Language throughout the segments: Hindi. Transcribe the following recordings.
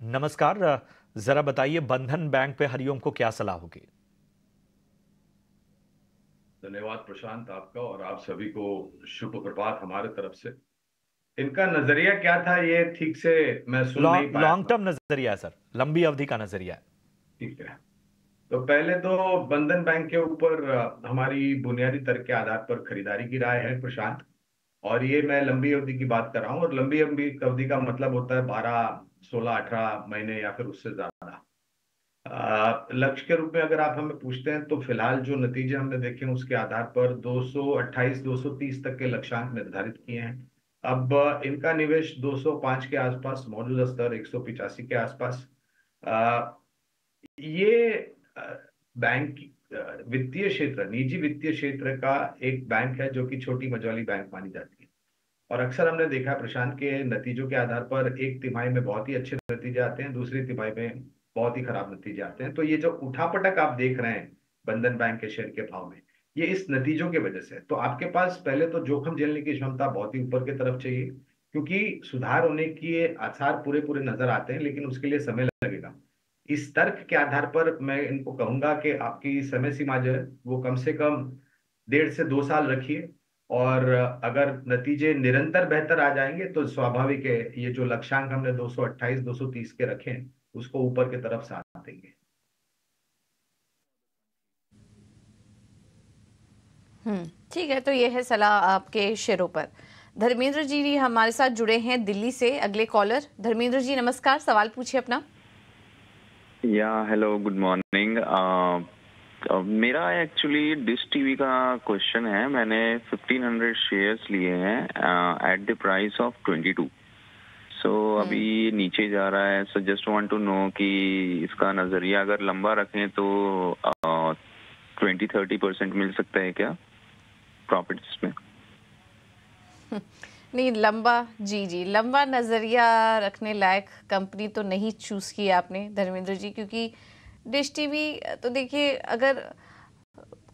नमस्कार। जरा बताइए बंधन बैंक पे हरिओम को क्या सलाह होगी? धन्यवाद प्रशांत, आपका और आप सभी को शुभ प्रभात हमारे तरफ से। इनका नजरिया क्या था ये ठीक से मैं सुन नहीं पाया लॉन्ग था। टर्म नजरिया है सर, लंबी अवधि का नजरिया है। ठीक है, तो पहले तो बंधन बैंक के ऊपर हमारी बुनियादी तर्क के आधार पर खरीदारी की राय है प्रशांत। और ये मैं लंबी अवधि की बात कर रहा हूँ, और लंबी अवधि अवधि का मतलब होता है 12 16 18 महीने या फिर उससे ज्यादा। लक्ष्य के रूप में अगर आप हमें पूछते हैं तो फिलहाल जो नतीजे हमने देखे हैं उसके आधार पर 228 230 तक के लक्ष्यांक निर्धारित किए हैं। अब इनका निवेश 205 के आसपास, मौजूदा स्तर 185 के आसपास। अ, ये बैंक वित्तीय क्षेत्र, निजी वित्तीय क्षेत्र का एक बैंक है जो कि छोटी मझोली बैंक मानी जाती है। और अक्सर हमने देखा है प्रशांत के नतीजों के आधार पर एक तिमाही में बहुत ही अच्छे नतीजे आते हैं, दूसरी तिमाही में बहुत ही खराब नतीजे आते हैं। तो ये जो उठापटक आप देख रहे हैं बंधन बैंक के शेयर के भाव में, ये इस नतीजों की वजह से है। तो आपके पास पहले तो जोखिम झेलने की क्षमता बहुत ही ऊपर की तरफ चाहिए, क्योंकि सुधार होने के आसार पूरे पूरे नजर आते हैं, लेकिन उसके लिए समय लगेगा। इस तर्क के आधार पर मैं इनको कहूंगा कि आपकी समय सीमा जो है वो कम से कम 1.5 से 2 साल रखिए। और अगर नतीजे निरंतर बेहतर आ जाएंगे तो स्वाभाविक है ये जो लक्ष्यांक हमने 228 230 के रखे हैं उसको ऊपर की तरफ साथ देंगे। ठीक है, तो ये है सलाह आपके शेयरों पर। धर्मेंद्र जी भी हमारे साथ जुड़े हैं दिल्ली से, अगले कॉलर। धर्मेंद्र जी नमस्कार, सवाल पूछिए अपना। या हेलो, गुड मॉर्निंग। मेरा एक्चुअली डिश टीवी का क्वेश्चन है। मैंने 1500 शेयर्स लिए हैं at the price of 22। So अभी नीचे जा रहा है। So just want to know कि इसका नजरिया अगर लंबा रखें तो 20-30% मिल सकता है क्या प्रॉफिट्स में? नहीं, लंबा, जी जी, लंबा नज़रिया रखने लायक कंपनी तो नहीं चूज़ की आपने धर्मेंद्र जी, क्योंकि डिश टीवी तो देखिए, अगर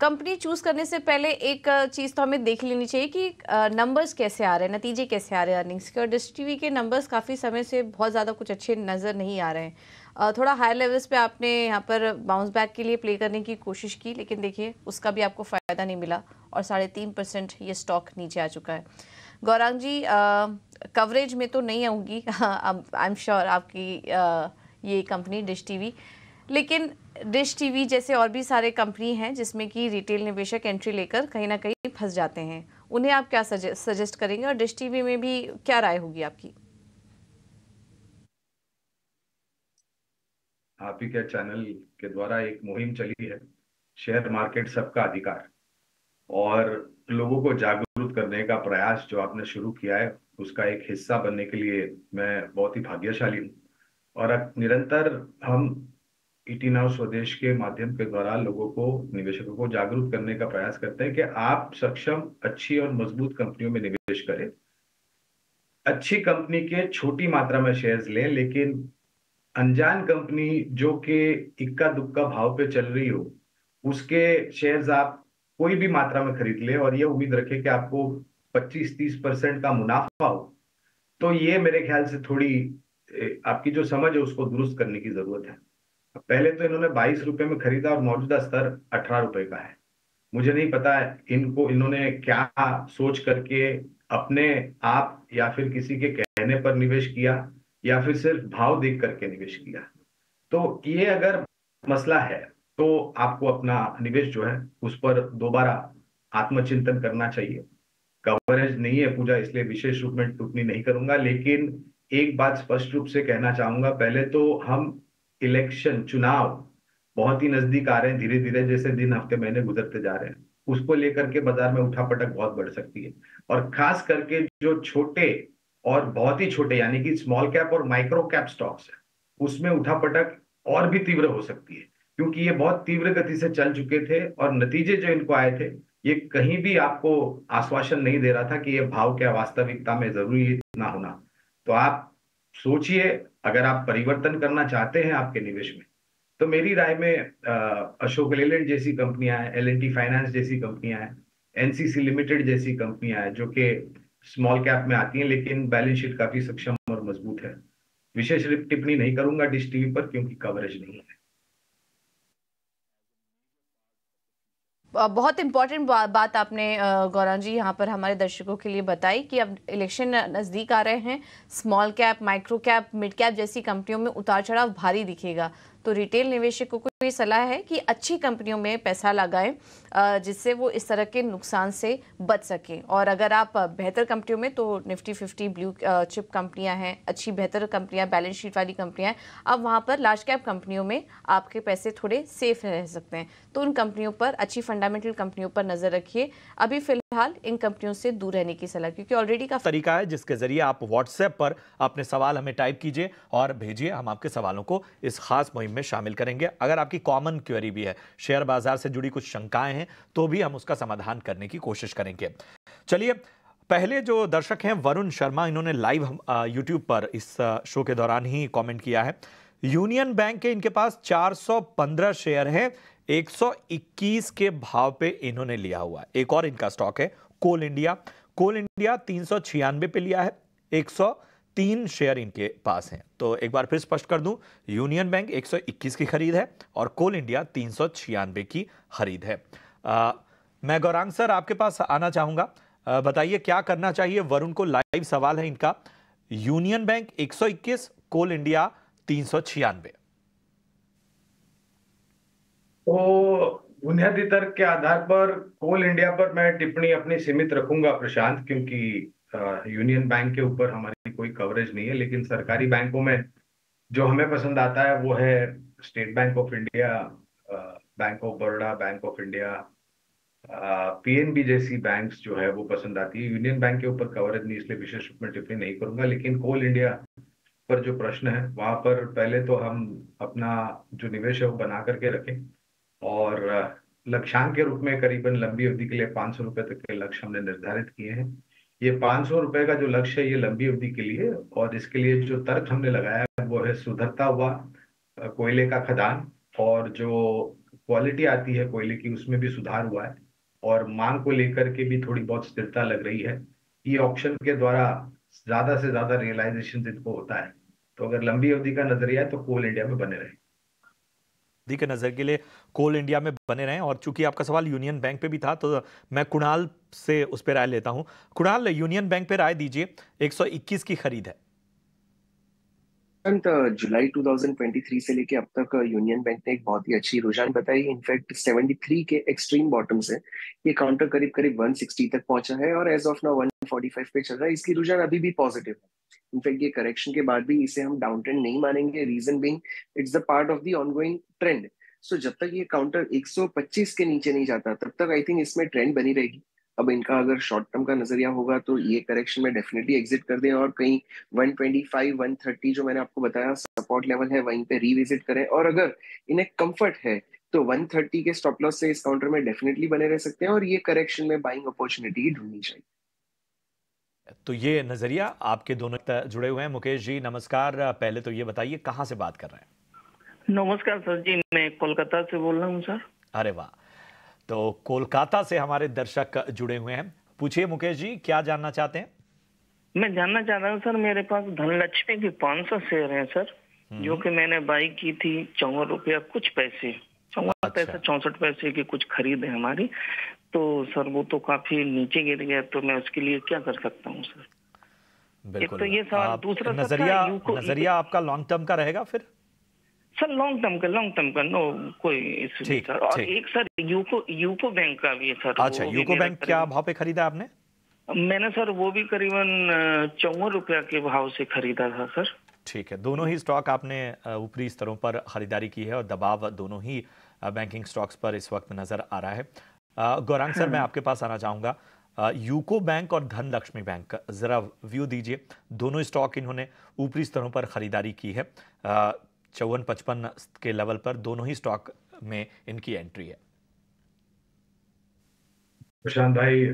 कंपनी चूज करने से पहले एक चीज़ तो हमें देख लेनी चाहिए कि नंबर्स कैसे आ रहे हैं, नतीजे कैसे आ रहे हैं अर्निंग्स के। और डिश टीवी के नंबर्स काफ़ी समय से बहुत ज़्यादा कुछ अच्छे नज़र नहीं आ रहे हैं। थोड़ा हाई लेवल्स पे आपने यहाँ पर बाउंस बैक के लिए प्ले करने की कोशिश की, लेकिन देखिए उसका भी आपको फ़ायदा नहीं मिला और 3.5% ये स्टॉक नीचे आ चुका है। गौरांग जी, कवरेज में तो नहीं आऊँगी आई एम श्योर आपकी ये कंपनी डिश टीवी, लेकिन डिश टीवी जैसे और भी सारे कंपनी हैं जिसमें कि रिटेल निवेशक एंट्री लेकर कहीं ना कहीं फंस जाते हैं। उन्हें आप क्या सजेस्ट करेंगे, और डिश टीवी में भी क्या राय होगी आपकी? आप ही के चैनल के द्वारा एक मुहिम चली है, शेयर मार्केट सबका अधिकार, और लोगों को जागरूक करने का प्रयास जो आपने शुरू किया है उसका एक हिस्सा बनने के लिए मैं बहुत ही भाग्यशाली हूँ। और अब निरंतर हम ईटी नाउ स्वदेश के माध्यम के द्वारा लोगों को, निवेशकों को जागरूक करने का प्रयास करते हैं कि आप सक्षम, अच्छी और मजबूत कंपनियों में निवेश करें। अच्छी कंपनी के छोटी मात्रा में शेयर्स लें, लेकिन अनजान कंपनी जो कि इक्का दुक्का भाव पे चल रही हो उसके शेयर्स आप कोई भी मात्रा में खरीद ले और ये उम्मीद रखें कि आपको 25-30% का मुनाफा हो। तो ये मेरे ख्याल से थोड़ी आपकी जो समझ है उसको दुरुस्त करने की जरूरत है। पहले तो इन्होंने 22 रुपए में खरीदा और मौजूदा स्तर 18 रुपए का है। मुझे नहीं पता इनको, इन्होंने क्या सोच करके अपने आप या फिर किसी के कहने पर निवेश किया, या फिर सिर्फ भाव देख करके निवेश किया। तो ये अगर मसला है तो आपको अपना निवेश जो है उस पर दोबारा आत्मचिंतन करना चाहिए। कवरेज नहीं है पूजा, इसलिए विशेष रूप में टिप्पणी नहीं करूंगा, लेकिन एक बात स्पष्ट रूप से कहना चाहूंगा। पहले तो हम इलेक्शन, चुनाव बहुत ही नजदीक आ रहे हैं, धीरे धीरे जैसे दिन हफ्ते महीने गुजरते जा रहे हैं उसको लेकर के बाजार में उठापटक बहुत बढ़ सकती है। और खास करके जो छोटे और बहुत ही छोटे यानी कि स्मॉल कैप और माइक्रो कैप स्टॉक्स है उसमें उठापटक और भी तीव्र हो सकती है, क्योंकि ये बहुत तीव्र गति से चल चुके थे और नतीजे जो इनको आए थे ये कहीं भी आपको आश्वासन नहीं दे रहा था कि ये भाव क्या वास्तविकता में जरूरी है इतना होना। तो आप सोचिए, अगर आप परिवर्तन करना चाहते हैं आपके निवेश में तो मेरी राय में अशोक लेलैंड जैसी कंपनियां हैं, एल&टी फाइनेंस जैसी कंपनियां हैं, एनसीसी लिमिटेड जैसी कंपनियां हैं जो कि स्मॉल कैप में आती हैं लेकिन बैलेंस शीट काफी सक्षम और मजबूत है। विशेष टिप्पणी नहीं करूंगा डिश टीवी पर, क्योंकि कवरेज नहीं है। बहुत इंपॉर्टेंट बात आपने गौरांग जी यहाँ पर हमारे दर्शकों के लिए बताई कि अब इलेक्शन नज़दीक आ रहे हैं, small cap, micro cap, mid cap जैसी कंपनियों में उतार चढ़ाव भारी दिखेगा। तो रिटेल निवेशकों को ये सलाह है कि अच्छी कंपनियों में पैसा लगाएं, जिससे वो इस तरह के नुकसान से बच सकें। और अगर आप बेहतर कंपनियों में, तो निफ्टी 50 ब्लू चिप कंपनियां हैं, अच्छी बेहतर कंपनियां, बैलेंस शीट वाली कंपनियां हैं, अब वहां पर लार्ज कैप कंपनियों में आपके पैसे थोड़े सेफ रह सकते हैं। तो उन कंपनियों पर, अच्छी फंडामेंटल कंपनियों पर नजर रखिए। अभी फिलहाल इन कंपनियों से दूर रहने की सलाह, क्योंकि ऑलरेडी का तरीका है जिसके जरिए आप व्हाट्सएप पर अपने सवाल हमें टाइप कीजिए और भेजिए। हम आपके सवालों को इस खास मुहिम में शामिल करेंगे। अगर आपकी कॉमन क्वेरी भी है, शेयर बाजार से जुड़ी कुछ शंकाएं हैं, तो भी हम उसका समाधान करने की कोशिश करेंगे। चलिए, पहले जो दर्शक हैं वरुण शर्मा, इन्होंने लाइव यूट्यूब पर इस शो के दौरान ही कमेंट किया है। यूनियन बैंक के इनके पास 415 शेयर हैं, 121 के भाव पे इन्होंने लिया हुआ है। एक और इनका स्टॉक है कोल इंडिया। कोल इंडिया 396 पे लिया है, 103 शेयर इनके पास हैं। तो एक बार फिर स्पष्ट कर दूं, यूनियन बैंक 121 की खरीद है और कोल इंडिया 396 की खरीद है। मैं गौरांग सर आपके पास आना चाहूंगा, बताइए क्या करना चाहिए। वरुण को लाइव सवाल है इनका, यूनियन बैंक 121, कोल इंडिया 396। तो बुनियादी तर्क के आधार पर कोल इंडिया पर मैं टिप्पणी अपनी सीमित रखूंगा प्रशांत, क्योंकि यूनियन बैंक के ऊपर हमारी कोई कवरेज नहीं है। लेकिन सरकारी बैंकों में जो हमें पसंद आता है वो है state bank of India, bank of Baroda, bank of India, PNB जैसी बैंक्स जो है वो पसंद आती है। यूनियन बैंक के ऊपर कवरेज नहीं, इसलिए विशेष रूप में टिप्पणी नहीं करूंगा। लेकिन कोल इंडिया पर जो प्रश्न है, वहां पर पहले तो हम अपना जो निवेश है वो बना करके रखें, और लक्ष्यांक के रूप में करीबन लंबी अवधि के लिए 500 रुपए तक के लक्ष्य हमने निर्धारित किए हैं। ये 500 रुपए का जो लक्ष्य है ये लंबी अवधि के लिए, और इसके लिए जो तर्क हमने लगाया है वो है सुधरता हुआ कोयले का खदान, और जो क्वालिटी आती है कोयले की उसमें भी सुधार हुआ है, और मांग को लेकर के भी थोड़ी बहुत स्थिरता लग रही है। ये ऑप्शन के द्वारा ज्यादा से ज्यादा रियलाइजेशन इनको होता है। तो अगर लंबी अवधि का नजरिया है तो कोल इंडिया में बने रहे के नजर के लिए कोल इंडिया में बने रहें। और चूंकि आपका सवाल यूनियन बैंक पे भी था, तो मैं कुणाल से उस पर राय लेता हूं। कुणाल, यूनियन बैंक पे राय दीजिए, 121 की खरीद है। जुलाई 2023 से लेके अब तक यूनियन बैंक ने एक बहुत ही अच्छी रुझान बताई। इनफैक्ट 73 के एक्सट्रीम बॉटम से ये काउंटर करीब करीब 160 तक पहुंचा है और एज ऑफ नाउ 145 पे चल रहा है। इसकी रुझान अभी भी पॉजिटिव है। इनफैक्ट ये करेक्शन के बाद भी इसे हम डाउन ट्रेंड नहीं मानेंगे। Reason being it's the part of the ongoing trend. So जब तक ये काउंटर 125 के नीचे नहीं जाता तब तक आई थिंक इसमें ट्रेंड बनी रहेगी। अब इनका अगर शॉर्ट टर्म का नजरिया होगा तो ये करेक्शन में डेफिनेटली एग्जिट कर दें और कहीं 125 130 जो मैंने आपको बताया सपोर्ट लेवल है वहीं पे रिविजिट करें। और अगर इन्हें कंफर्ट है तो 130 के स्टॉप लॉस से इस काउंटर में डेफिनेटली बने रह सकते हैं और ये करेक्शन में बाइंग अपॉर्चुनिटी ढूंढनी चाहिए। तो ये नजरिया आपके दोनों जुड़े हुए हैं। मुकेश जी नमस्कार, पहले तो ये बताइए कहां से बात कर रहे हैं। नमस्कार सर जी, मैं कोलकाता से बोल रहा हूँ सर। अरे वाह, तो कोलकाता से हमारे दर्शक जुड़े हुए हैं। पूछिए मुकेश जी, क्या जानना चाहते हैं। मैं जानना चाह रहा हूँ सर, मेरे पास धनलक्ष्मी की 500 शेयर हैं सर, जो कि मैंने बाई की थी 54 रुपया कुछ पैसे, 54 पैसे 64 पैसे की कुछ खरीद है हमारी। तो सर वो तो काफी नीचे गिर गया, तो मैं उसके लिए क्या कर सकता हूँ सर। बिल्कुल। एक तो ये सवाल, दूसरा नजरिया आपका लॉन्ग टर्म का रहेगा फिर। सर लॉन्ग टर्म का नो कोई इशू नहीं सर। और एक सर यूको बैंक का भी है सर। अच्छा, यूको बैंक क्या भाव पे खरीदा आपने। मैंने सर वो भी करीबन 54 रुपया के भाव से खरीदा था सर। ठीक है, दोनों ही स्टॉक आपने ऊपरी स्तरों पर खरीदारी की है और दबाव दोनों ही बैंकिंग स्टॉक्स पर इस वक्त नजर आ रहा है। गौरांग सर, मैं आपके पास आना चाहूंगा। यूको बैंक और धनलक्ष्मी बैंक जरा व्यू दीजिए। दोनों स्टॉक इन्होंने ऊपरी स्तरों पर खरीदारी की है, 54-55 के लेवल पर दोनों ही स्टॉक में इनकी एंट्री है। प्रशांत भाई,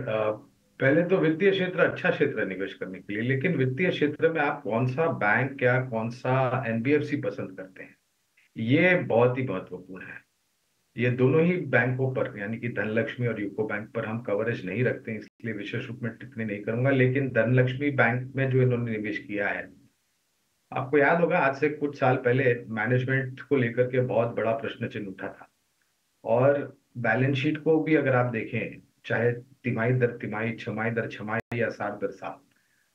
पहले तो वित्तीय क्षेत्र अच्छा क्षेत्र है निवेश करने के लिए, लेकिन वित्तीय क्षेत्र में आप कौन सा बैंक या कौन सा एनबीएफसी पसंद करते हैं, ये बहुत ही महत्वपूर्ण है। ये दोनों ही बैंकों पर, यानी कि धनलक्ष्मी और यूको बैंक पर हम कवरेज नहीं रखते हैं, इसलिए विशेष रूप में टिप्पणी नहीं करूंगा। लेकिन धनलक्ष्मी बैंक में जो इन्होंने निवेश किया है आपको याद होगा आज से कुछ साल पहले मैनेजमेंट को लेकर के बहुत बड़ा प्रश्न चिन्ह उठा था। और बैलेंस शीट को भी अगर आप देखें, चाहे तिमाही दर तिमाही, छमाही दर छमाही या साल दर साल,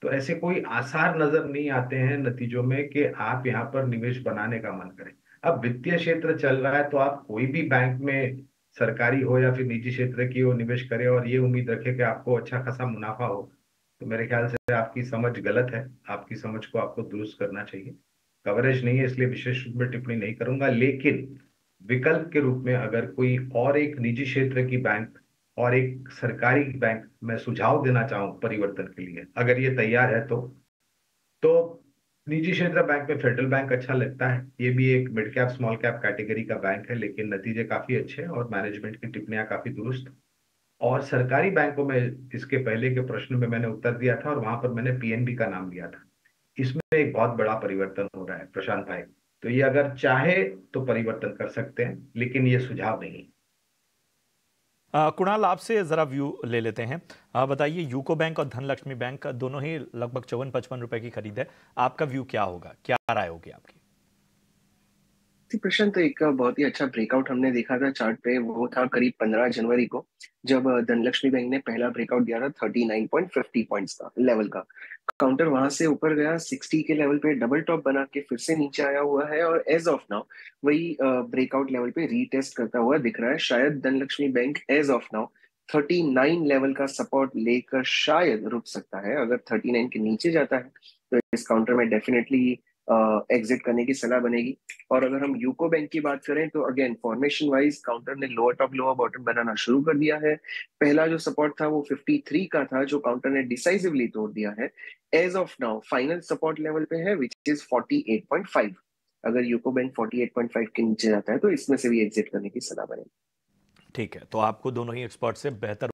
तो ऐसे कोई आसार नजर नहीं आते हैं नतीजों में कि आप यहाँ पर निवेश बनाने का मन करें। अब वित्तीय क्षेत्र चल रहा है तो आप कोई भी बैंक में, सरकारी हो या फिर निजी क्षेत्र की हो, निवेश करें और ये उम्मीद रखें कि आपको अच्छा खासा मुनाफा हो, तो मेरे ख्याल से आपकी समझ गलत है। आपकी समझ को आपको दुरुस्त करना चाहिए। कवरेज नहीं है इसलिए विशेष रूप में टिप्पणी नहीं करूंगा, लेकिन विकल्प के रूप में अगर कोई और एक निजी क्षेत्र की बैंक और एक सरकारी बैंक मैं सुझाव देना चाहूं परिवर्तन के लिए, अगर ये तैयार है तो निजी क्षेत्र बैंक में फेडरल बैंक अच्छा लगता है। ये भी एक mid cap small cap category का बैंक है, लेकिन नतीजे काफी अच्छे हैं और मैनेजमेंट की टिप्पणियां काफी दुरुस्त। और सरकारी बैंकों में इसके पहले के प्रश्न में मैंने उत्तर दिया था और वहां पर मैंने पीएनबी का नाम लिया था। इसमें एक बहुत बड़ा परिवर्तन हो रहा है प्रशांत भाई, तो ये अगर चाहे तो परिवर्तन कर सकते हैं, लेकिन ये सुझाव नहीं। कुणाल, आपसे जरा व्यू ले लेते हैं। बताइए, यूको बैंक और धनलक्ष्मी बैंक दोनों ही लगभग 54-55 रुपए की खरीद है। आपका व्यू क्या होगा, क्या राय होगी आपकी? प्रशांत, तो एक बहुत ही अच्छा ब्रेकआउट हमने देखा था चार्ट पे, वो था करीब 15 जनवरी को, जब धनलक्ष्मी बैंक ने पहला ब्रेकआउट दिया था 39.50 पॉइंट्स का लेवल का। काउंटर वहां से ऊपर गया 60 के लेवल पे, डबल टॉप बना के फिर से नीचे आया हुआ है और एज ऑफ नाउ वही ब्रेकआउट लेवल पे रीटेस्ट करता हुआ दिख रहा है। शायद Dhanlaxmi bank as of now 39 level का सपोर्ट लेकर शायद रुक सकता है। अगर 39 के नीचे जाता है तो इस काउंटर में डेफिनेटली एग्जिट करने की सलाह बनेगी। और अगर हम यूको बैंक की बात करें तो अगेन फॉर्मेशन वाइज काउंटर ने लोअर टॉप लोअर बॉटम बनाना शुरू कर दिया है। पहला जो सपोर्ट था वो 53 का था, जो काउंटर ने डिसाइसिवली तोड़ दिया है। As of now final support level पे है विच इज 48.5। अगर यूको बैंक 48.5 के नीचे जाता है तो इसमें से भी एग्जिट करने की सलाह बनेगी। ठीक है, तो आपको दोनों ही एक्सपर्ट से बेहतर